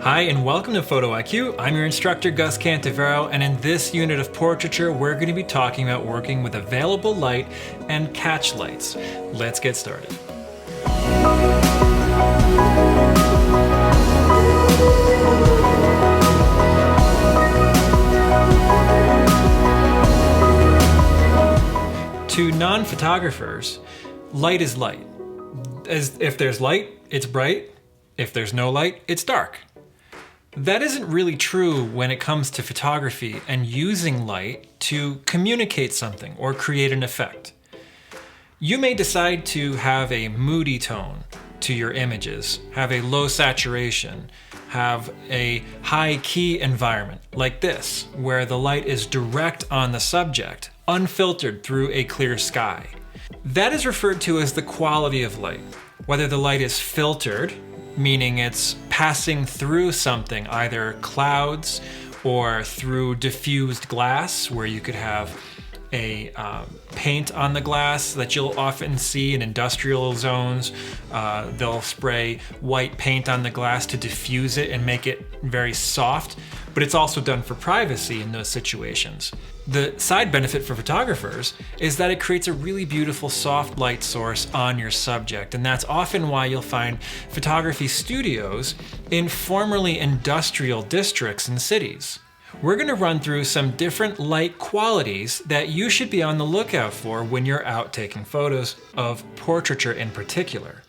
Hi and welcome to Photo IQ. I'm your instructor Gus Cantivero, and in this unit of portraiture we're going to be talking about working with available light and catch lights. Let's get started. To non-photographers, light is light. If there's light, it's bright. If there's no light, it's dark. That isn't really true when it comes to photography and using light to communicate something or create an effect. You may decide to have a moody tone to your images, have a low saturation, have a high key environment like this, where the light is direct on the subject, unfiltered through a clear sky. That is referred to as the quality of light. Whether the light is filtered, meaning it's passing through something, either clouds or through diffused glass, where you could have a paint on the glass that you'll often see in industrial zones. They'll spray white paint on the glass to diffuse it and make it very soft, but it's also done for privacy in those situations. The side benefit for photographers is that it creates a really beautiful soft light source on your subject, and that's often why you'll find photography studios in formerly industrial districts and cities. We're going to run through some different light qualities that you should be on the lookout for when you're out taking photos of portraiture in particular.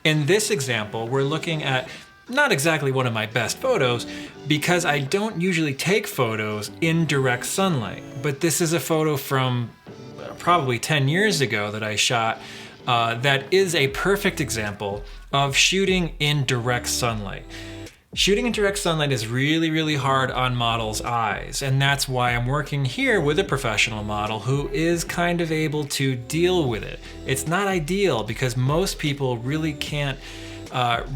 In this example, we're looking at not exactly one of my best photos because I don't usually take photos in direct sunlight, but this is a photo from probably 10 years ago that I shot that is a perfect example of shooting in direct sunlight. Shooting in direct sunlight is really hard on models' eyes, and that's why I'm working here with a professional model who is kind of able to deal with it. It's not ideal because most people really can't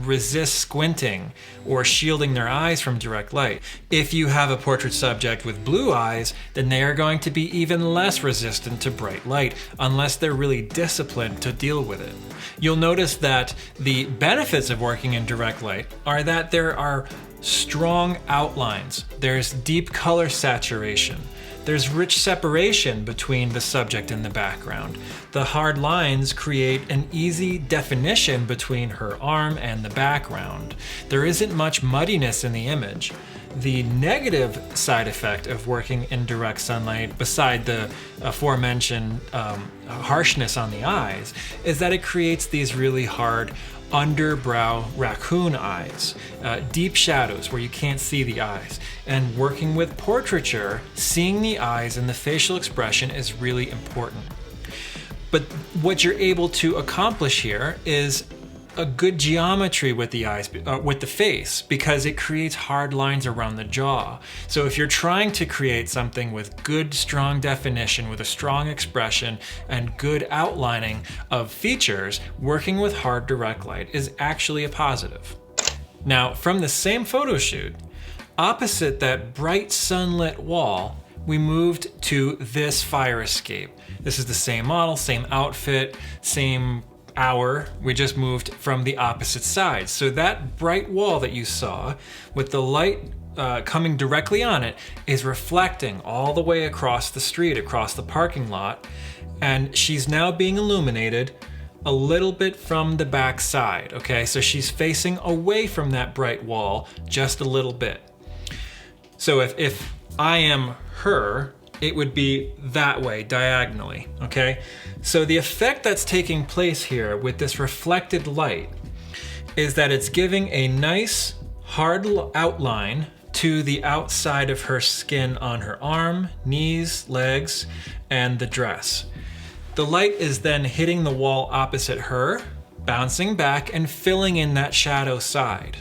resist squinting or shielding their eyes from direct light. If you have a portrait subject with blue eyes, then they are going to be even less resistant to bright light unless they're really disciplined to deal with it. You'll notice that the benefits of working in direct light are that there are strong outlines, there's deep color saturation, there's rich separation between the subject and the background. The hard lines create an easy definition between her arm and the background. There isn't much muddiness in the image. The negative side effect of working in direct sunlight, beside the aforementioned harshness on the eyes, is that it creates these really hard underbrow raccoon eyes, deep shadows where you can't see the eyes. And working with portraiture, seeing the eyes and the facial expression is really important. But what you're able to accomplish here is a good geometry with the eyes, with the face, because it creates hard lines around the jaw. So if you're trying to create something with good, strong definition, with a strong expression and good outlining of features, working with hard direct light is actually a positive. Now, from the same photo shoot, opposite that bright sunlit wall, we moved to this fire escape. This is the same model, same outfit, same hour. We just moved from the opposite side. So that bright wall that you saw with the light coming directly on it is reflecting all the way across the street, across the parking lot, and she's now being illuminated a little bit from the back side, okay? So she's facing away from that bright wall just a little bit. So if I am her, it would be that way, diagonally, okay? So the effect that's taking place here with this reflected light is that it's giving a nice hard outline to the outside of her skin on her arm, knees, legs, and the dress. The light is then hitting the wall opposite her, bouncing back and filling in that shadow side.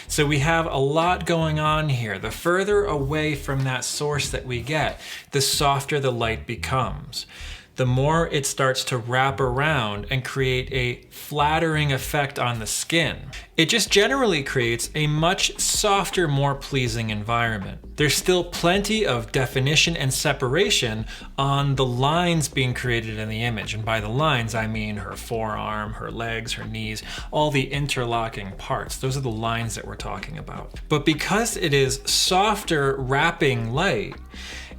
So we have a lot going on here. The further away from that source that we get, the softer the light becomes. the more it starts to wrap around and create a flattering effect on the skin. It just generally creates a much softer, more pleasing environment. There's still plenty of definition and separation on the lines being created in the image. And by the lines, I mean her forearm, her legs, her knees, all the interlocking parts. Those are the lines that we're talking about. But because it is softer wrapping light,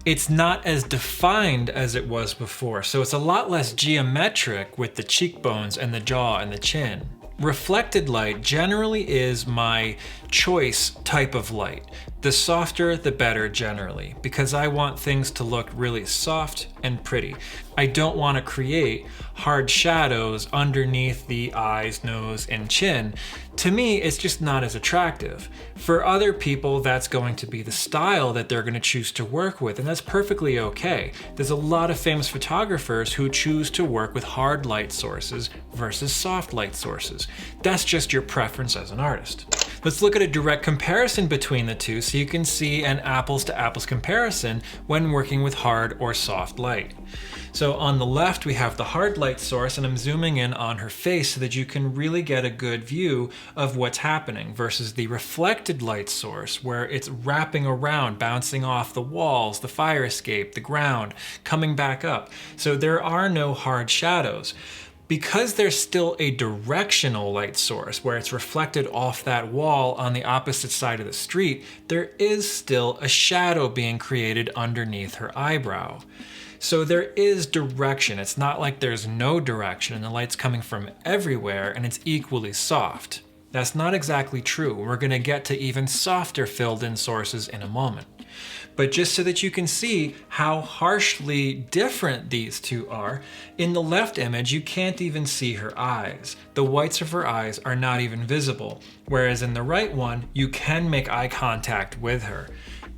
it's not as defined as it was before. So it's a lot less geometric with the cheekbones and the jaw and the chin. Reflected light generally is my choice type of light. The softer, the better generally, because I want things to look really soft and pretty. I don't want to create hard shadows underneath the eyes, nose, and chin. To me, it's just not as attractive. For other people, that's going to be the style that they're going to choose to work with, and that's perfectly okay. There's a lot of famous photographers who choose to work with hard light sources versus soft light sources. That's just your preference as an artist. Let's look at a direct comparison between the two so you can see an apples to apples comparison when working with hard or soft light. So on the left, we have the hard light source, and I'm zooming in on her face so that you can really get a good view of what's happening, versus the reflected light source where it's wrapping around, bouncing off the walls, the fire escape, the ground, coming back up. So there are no hard shadows. Because there's still a directional light source where it's reflected off that wall on the opposite side of the street, there is still a shadow being created underneath her eyebrow. So there is direction. It's not like there's no direction and the light's coming from everywhere and it's equally soft. That's not exactly true. We're going to get to even softer filled in sources in a moment. But just so that you can see how harshly different these two are, in the left image, you can't even see her eyes. The whites of her eyes are not even visible, whereas in the right one, you can make eye contact with her.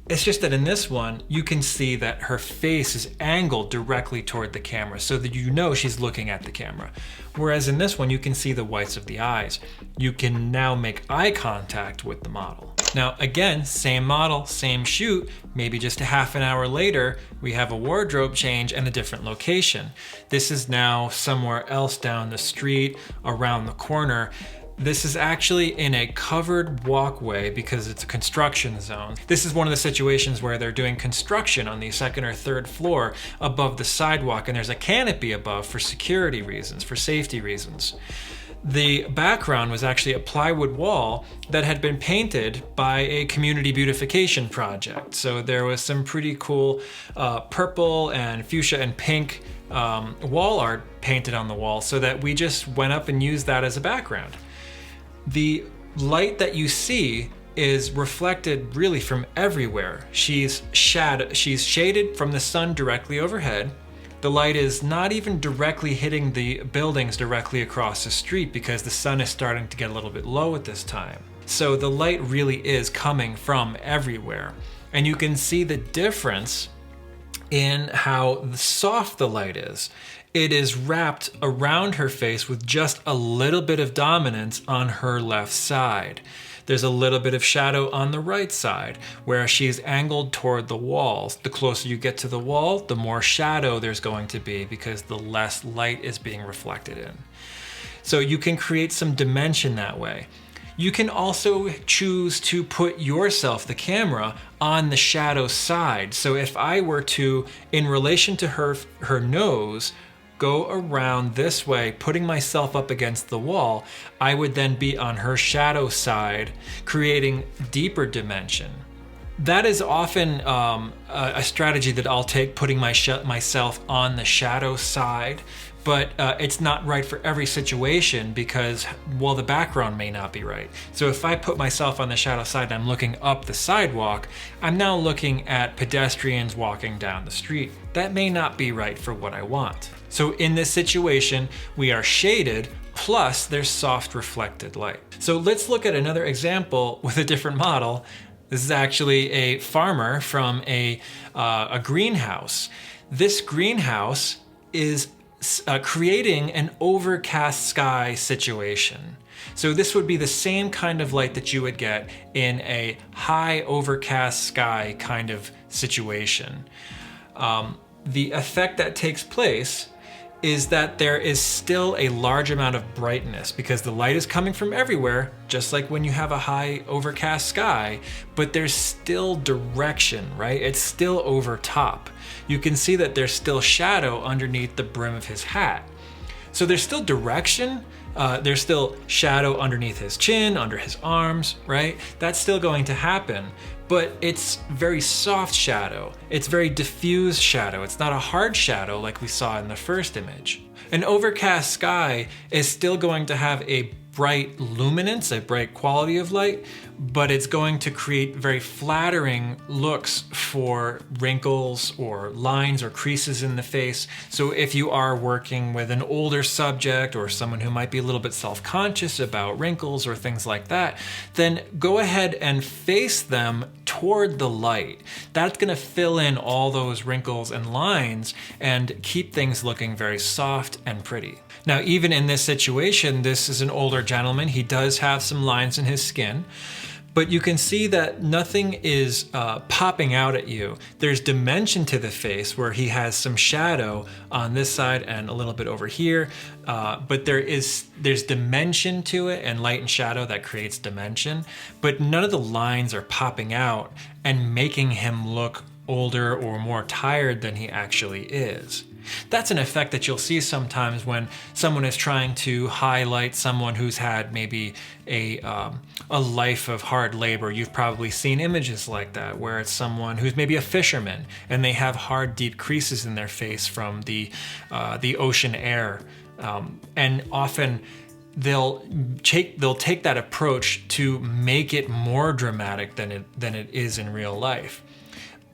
It's just that in this one, you can see that her face is angled directly toward the camera so that you know she's looking at the camera. Whereas in this one, you can see the whites of the eyes. You can now make eye contact with the model. Now, again, same model, same shoot, maybe just a half an hour later, we have a wardrobe change and a different location. This is now somewhere else down the street, around the corner. This is actually in a covered walkway because it's a construction zone. This is one of the situations where they're doing construction on the second or third floor above the sidewalk, and there's a canopy above for security reasons, for safety reasons. The background was actually a plywood wall that had been painted by a community beautification project. So there was some pretty cool purple and fuchsia and pink wall art painted on the wall, so that we just went up and used that as a background. The light that you see is reflected really from everywhere. She's shaded from the sun directly overhead. The light is not even directly hitting the buildings directly across the street because the sun is starting to get a little bit low at this time. So the light really is coming from everywhere. And you can see the difference in how soft the light is. It is wrapped around her face with just a little bit of dominance on her left side. There's a little bit of shadow on the right side where she's angled toward the walls. The closer you get to the wall, the more shadow there's going to be because the less light is being reflected in. So you can create some dimension that way. You can also choose to put yourself, the camera, on the shadow side. So if I were to, in relation to her nose, go around this way, putting myself up against the wall, I would then be on her shadow side, creating deeper dimension. That is often a strategy that I'll take, putting myself on the shadow side, but it's not right for every situation because, well, the background may not be right. So if I put myself on the shadow side and I'm looking up the sidewalk, I'm now looking at pedestrians walking down the street. That may not be right for what I want. So in this situation, we are shaded, plus there's soft reflected light. So let's look at another example with a different model. This is actually a farmer from a greenhouse. This greenhouse is creating an overcast sky situation. So this would be the same kind of light that you would get in a high overcast sky kind of situation. The effect that takes place is that there is still a large amount of brightness because the light is coming from everywhere, just like when you have a high overcast sky, but there's still direction, right? It's still over top. You can see that there's still shadow underneath the brim of his hat. So there's still direction, there's still shadow underneath his chin, under his arms, right? That's still going to happen, but it's very soft shadow. It's very diffuse shadow. It's not a hard shadow like we saw in the first image. An overcast sky is still going to have a bright luminance, a bright quality of light, but it's going to create very flattering looks for wrinkles or lines or creases in the face. So if you are working with an older subject or someone who might be a little bit self-conscious about wrinkles or things like that, then go ahead and face them toward the light. That's going to fill in all those wrinkles and lines and keep things looking very soft and pretty. Now, even in this situation, this is an older gentleman. He does have some lines in his skin, but you can see that nothing is popping out at you. There's dimension to the face where he has some shadow on this side and a little bit over here, but there's dimension to it, and light and shadow that creates dimension, but none of the lines are popping out and making him look older or more tired than he actually is. That's an effect that you'll see sometimes when someone is trying to highlight someone who's had maybe a life of hard labor. You've probably seen images like that where it's someone who's maybe a fisherman and they have hard, deep creases in their face from the ocean air, and often they'll take that approach to make it more dramatic than it is in real life.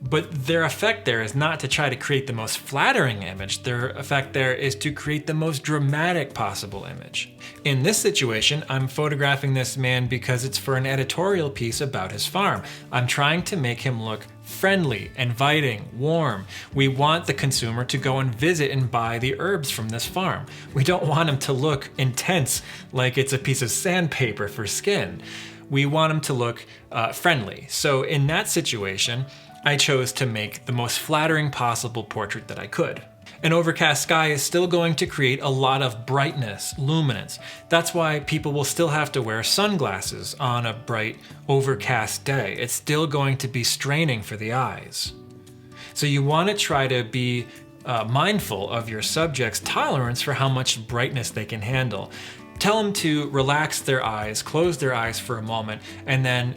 But their effect there is not to try to create the most flattering image. Their effect there is to create the most dramatic possible image. In this situation, I'm photographing this man because it's for an editorial piece about his farm. I'm trying to make him look friendly, inviting, warm. We want the consumer to go and visit and buy the herbs from this farm. We don't want him to look intense like it's a piece of sandpaper for skin. We want him to look friendly. So in that situation, I chose to make the most flattering possible portrait that I could. An overcast sky is still going to create a lot of brightness, luminance. That's why people will still have to wear sunglasses on a bright, overcast day. It's still going to be straining for the eyes. So you want to try to be mindful of your subject's tolerance for how much brightness they can handle. Tell them to relax their eyes, close their eyes for a moment, and then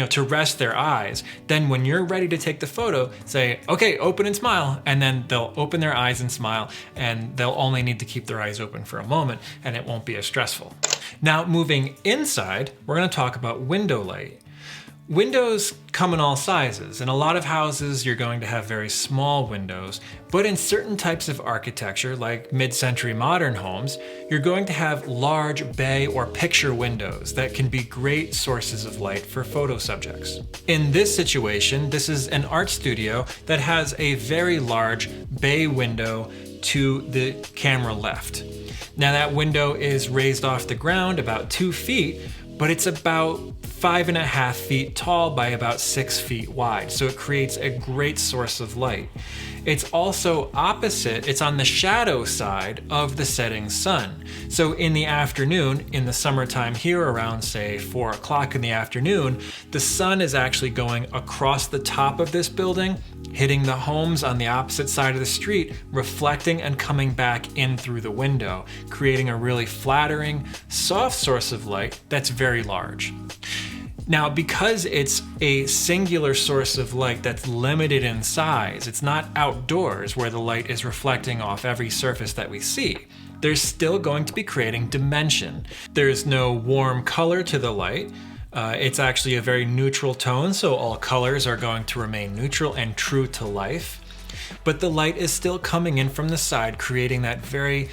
to rest their eyes. Then when you're ready to take the photo, say, okay, open and smile. And then they'll open their eyes and smile, and they'll only need to keep their eyes open for a moment, and it won't be as stressful. Now, moving inside, we're gonna talk about window light. Windows come in all sizes. In a lot of houses, you're going to have very small windows, but in certain types of architecture, like mid-century modern homes, you're going to have large bay or picture windows that can be great sources of light for photo subjects. In this situation, this is an art studio that has a very large bay window to the camera left. Now that window is raised off the ground about 2 feet, but it's about 5.5 feet tall by about 6 feet wide. So it creates a great source of light. It's also opposite, it's on the shadow side of the setting sun. So in the afternoon, in the summertime here around say 4 o'clock in the afternoon, the sun is actually going across the top of this building, hitting the homes on the opposite side of the street, reflecting and coming back in through the window, creating a really flattering, soft source of light that's very large. Now, because it's a singular source of light that's limited in size, it's not outdoors where the light is reflecting off every surface that we see. There's still going to be creating dimension. There's no warm color to the light. It's actually a very neutral tone, so all colors are going to remain neutral and true to life. But the light is still coming in from the side, creating that very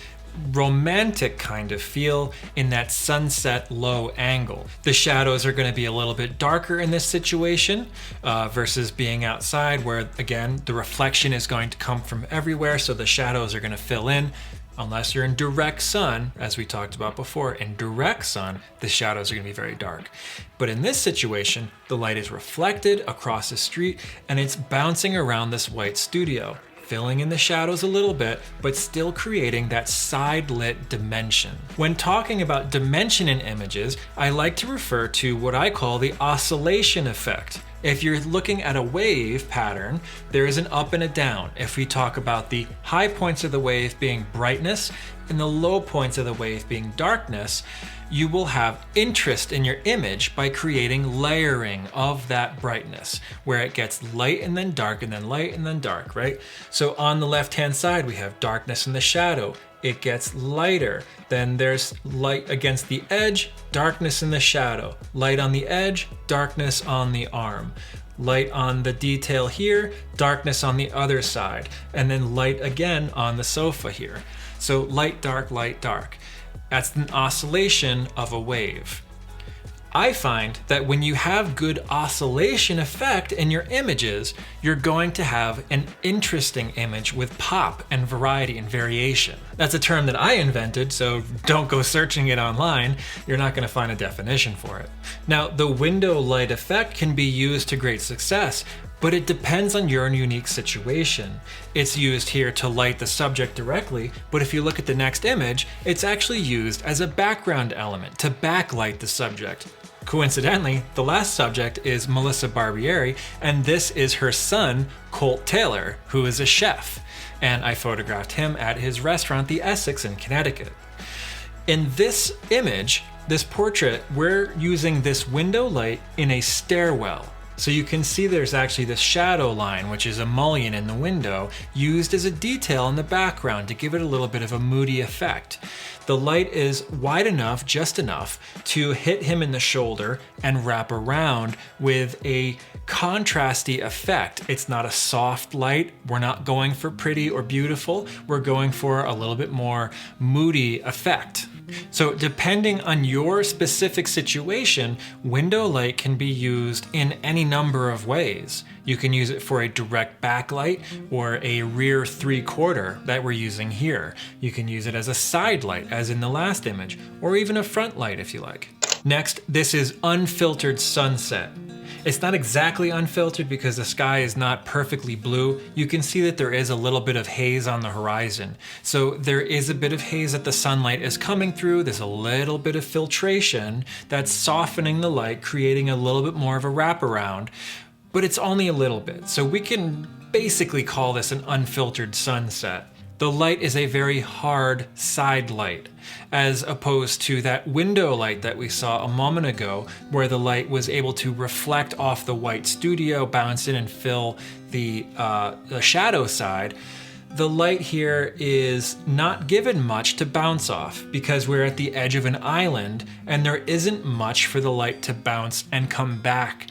romantic kind of feel in that sunset low angle. The shadows are going to be a little bit darker in this situation versus being outside where, again, the reflection is going to come from everywhere, so the shadows are going to fill in. Unless you're in direct sun, as we talked about before, in direct sun, the shadows are going to be very dark. But in this situation, the light is reflected across the street and it's bouncing around this white studio. filling in the shadows a little bit, but still creating that side-lit dimension. When talking about dimension in images, I like to refer to what I call the oscillation effect. If you're looking at a wave pattern, there is an up and a down. If we talk about the high points of the wave being brightness and the low points of the wave being darkness, you will have interest in your image by creating layering of that brightness, where it gets light and then dark and then light and then dark, right? So on the left-hand side, we have darkness in the shadow. It gets lighter. Then there's light against the edge, darkness in the shadow. Light on the edge, darkness on the arm. Light on the detail here, darkness on the other side. And then light again on the sofa here. So light, dark, light, dark. That's an oscillation of a wave. I find that when you have good oscillation effect in your images, you're going to have an interesting image with pop and variety and variation. That's a term that I invented, so don't go searching it online. You're not going to find a definition for it. Now, the window light effect can be used to great success, but it depends on your unique situation. It's used here to light the subject directly, but if you look at the next image, it's actually used as a background element to backlight the subject. Coincidentally, the last subject is Melissa Barbieri, and this is her son, Colt Taylor, who is a chef. And I photographed him at his restaurant, the Essex in Connecticut. In this image, this portrait, we're using this window light in a stairwell. So you can see there's actually this shadow line, which is a mullion in the window, used as a detail in the background to give it a little bit of a moody effect. The light is wide enough, just enough, to hit him in the shoulder and wrap around with a contrasty effect. It's not a soft light. We're not going for pretty or beautiful. We're going for a little bit more moody effect. So depending on your specific situation, window light can be used in any number of ways. You can use it for a direct backlight or a rear 3/4 that we're using here. You can use it as a side light, as in the last image, or even a front light if you like. Next, this is unfiltered sunset. It's not exactly unfiltered because the sky is not perfectly blue. You can see that there is a little bit of haze on the horizon. So there is a bit of haze that the sunlight is coming through. There's a little bit of filtration that's softening the light, creating a little bit more of a wraparound, but it's only a little bit. So we can basically call this an unfiltered sunset. The light is a very hard side light, as opposed to that window light that we saw a moment ago, where the light was able to reflect off the white studio, bounce in and fill the shadow side. The light here is not given much to bounce off because we're at the edge of an island and there isn't much for the light to bounce and come back.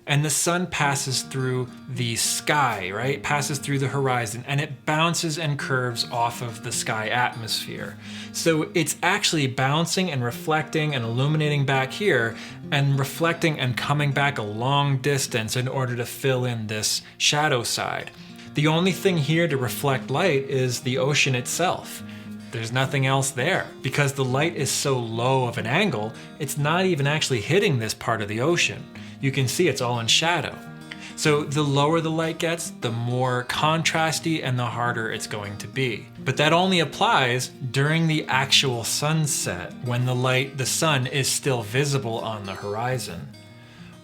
And the sun passes through the sky, right? Passes through the horizon and it bounces and curves off of the sky atmosphere. So it's actually bouncing and reflecting and illuminating back here and reflecting and coming back a long distance in order to fill in this shadow side. The only thing here to reflect light is the ocean itself. There's nothing else there. Because the light is so low of an angle, it's not even actually hitting this part of the ocean. You can see it's all in shadow. So the lower the light gets, the more contrasty and the harder it's going to be. But that only applies during the actual sunset, when the sun is still visible on the horizon.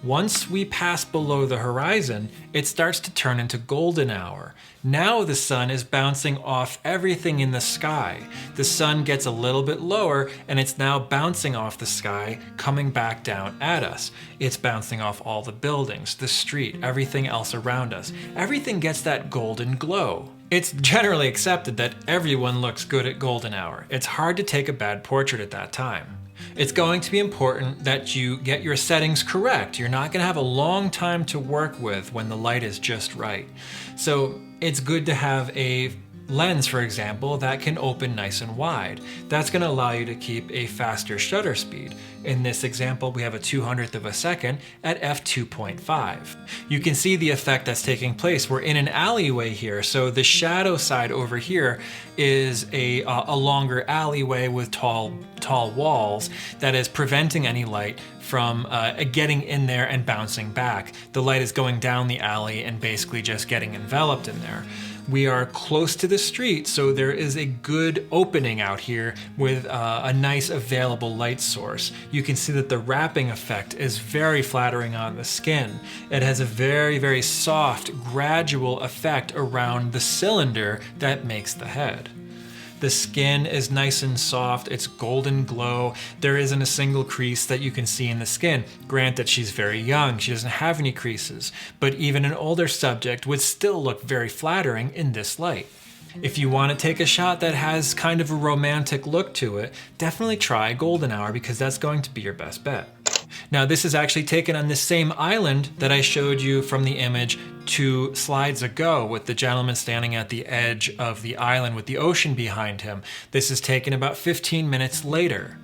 Once we pass below the horizon, it starts to turn into golden hour. Now the sun is bouncing off everything in the sky. The sun gets a little bit lower and it's now bouncing off the sky, coming back down at us. It's bouncing off all the buildings, the street, everything else around us. Everything gets that golden glow. It's generally accepted that everyone looks good at golden hour. It's hard to take a bad portrait at that time. It's going to be important that you get your settings correct. You're not going to have a long time to work with when the light is just right. So it's good to have a lens, for example, that can open nice and wide. That's going to allow you to keep a faster shutter speed. In this example, we have a 200th of a second at f2.5. You can see the effect that's taking place. We're in an alleyway here, so the shadow side over here is a longer alleyway with tall walls that is preventing any light from getting in there and bouncing back. The light is going down the alley and basically just getting enveloped in there. We are close to the street, so there is a good opening out here with a nice available light source. You can see that the wrapping effect is very flattering on the skin. It has a very, very soft, gradual effect around the cylinder that makes the head. The skin is nice and soft, it's golden glow. There isn't a single crease that you can see in the skin. Granted, she's very young, she doesn't have any creases, but even an older subject would still look very flattering in this light. If you want to take a shot that has kind of a romantic look to it, definitely try golden hour because that's going to be your best bet. Now this is actually taken on the same island that I showed you from the image 2 slides ago with the gentleman standing at the edge of the island with the ocean behind him. This is taken about 15 minutes later.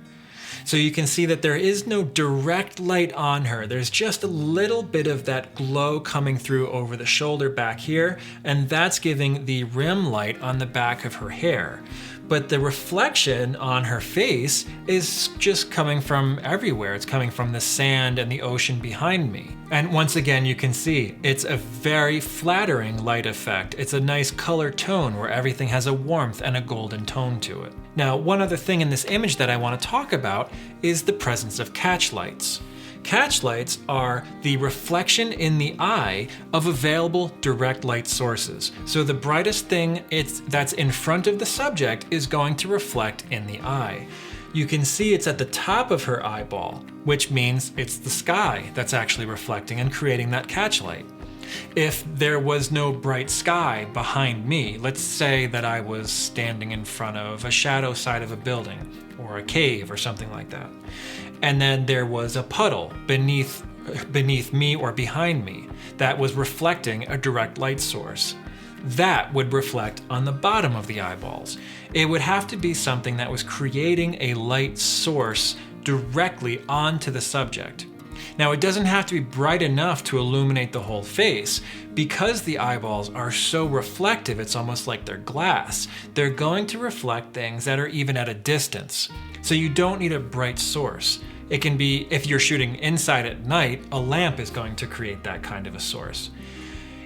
So you can see that there is no direct light on her. There's just a little bit of that glow coming through over the shoulder back here, and that's giving the rim light on the back of her hair. But the reflection on her face is just coming from everywhere. It's coming from the sand and the ocean behind me. And once again, you can see it's a very flattering light effect. It's a nice color tone where everything has a warmth and a golden tone to it. Now, one other thing in this image that I want to talk about is the presence of catch lights. Catch lights are the reflection in the eye of available direct light sources. So the brightest thing that's in front of the subject is going to reflect in the eye. You can see it's at the top of her eyeball, which means it's the sky that's actually reflecting and creating that catch light. If there was no bright sky behind me, let's say that I was standing in front of a shadow side of a building or a cave or something like that, and then there was a puddle beneath me or behind me that was reflecting a direct light source, that would reflect on the bottom of the eyeballs. It would have to be something that was creating a light source directly onto the subject. Now, it doesn't have to be bright enough to illuminate the whole face. Because the eyeballs are so reflective, it's almost like they're glass. They're going to reflect things that are even at a distance. So you don't need a bright source. It can be, if you're shooting inside at night, a lamp is going to create that kind of a source.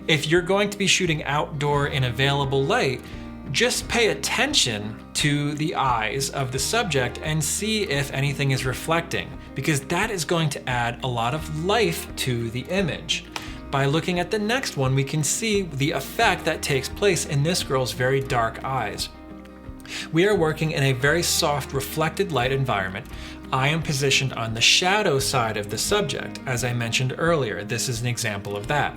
If you're going to be shooting outdoor in available light, just pay attention to the eyes of the subject and see if anything is reflecting, because that is going to add a lot of life to the image. By looking at the next one, we can see the effect that takes place in this girl's very dark eyes. We are working in a very soft reflected light environment. I am positioned on the shadow side of the subject. As I mentioned earlier, this is an example of that.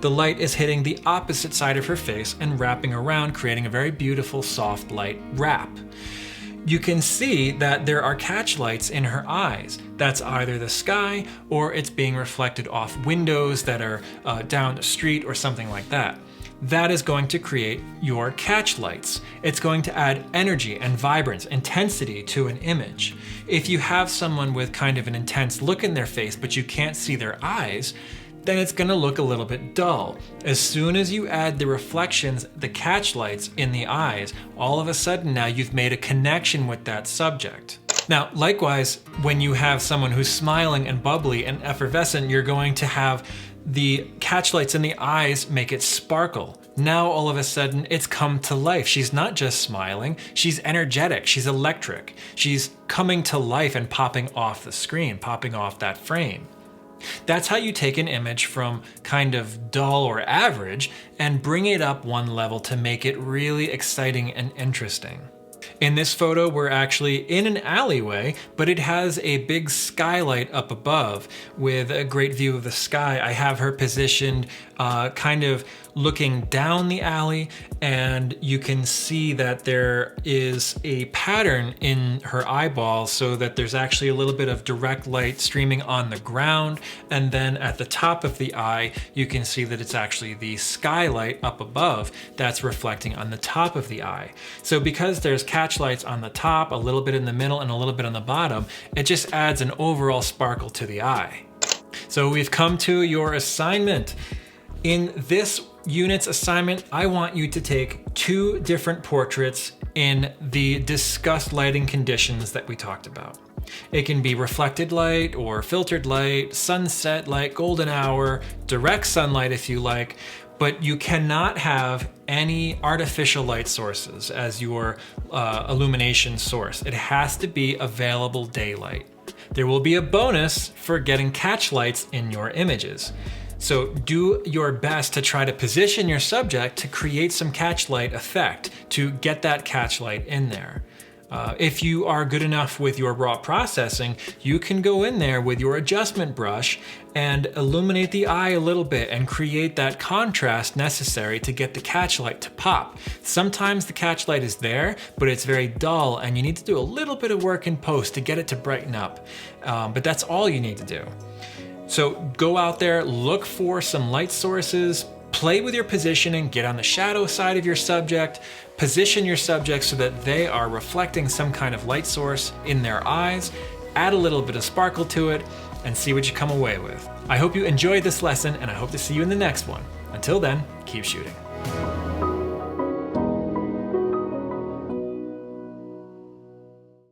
The light is hitting the opposite side of her face and wrapping around, creating a very beautiful soft light wrap. You can see that there are catch lights in her eyes. That's either the sky or it's being reflected off windows that are down the street or something like that. That is going to create your catch lights. It's going to add energy and vibrance, intensity to an image. If you have someone with kind of an intense look in their face, but you can't see their eyes, then it's going to look a little bit dull. As soon as you add the reflections, the catch lights in the eyes, all of a sudden now you've made a connection with that subject. Now, likewise, when you have someone who's smiling and bubbly and effervescent, you're going to have the catch lights in the eyes make it sparkle. Now, all of a sudden, it's come to life. She's not just smiling, she's energetic, she's electric. She's coming to life and popping off the screen, popping off that frame. That's how you take an image from kind of dull or average and bring it up one level to make it really exciting and interesting. In this photo, we're actually in an alleyway, but it has a big skylight up above with a great view of the sky. I have her positioned kind of looking down the alley, and you can see that there is a pattern in her eyeballs so that there's actually a little bit of direct light streaming on the ground, and then at the top of the eye you can see that it's actually the skylight up above that's reflecting on the top of the eye. So because there's catch lights on the top, a little bit in the middle, and a little bit on the bottom, it just adds an overall sparkle to the eye. So we've come to your assignment. In this unit's assignment, I want you to take 2 different portraits in the discussed lighting conditions that we talked about. It can be reflected light or filtered light, sunset light, golden hour, direct sunlight if you like, but you cannot have any artificial light sources as your illumination source. It has to be available daylight. There will be a bonus for getting catch lights in your images. So do your best to try to position your subject to create some catch light effect, to get that catch light in there. If you are good enough with your raw processing, you can go in there with your adjustment brush and illuminate the eye a little bit and create that contrast necessary to get the catch light to pop. Sometimes the catch light is there, but it's very dull and you need to do a little bit of work in post to get it to brighten up. But that's all you need to do. So go out there, look for some light sources, play with your positioning, get on the shadow side of your subject, position your subject so that they are reflecting some kind of light source in their eyes, add a little bit of sparkle to it, and see what you come away with. I hope you enjoyed this lesson, and I hope to see you in the next one. Until then, keep shooting.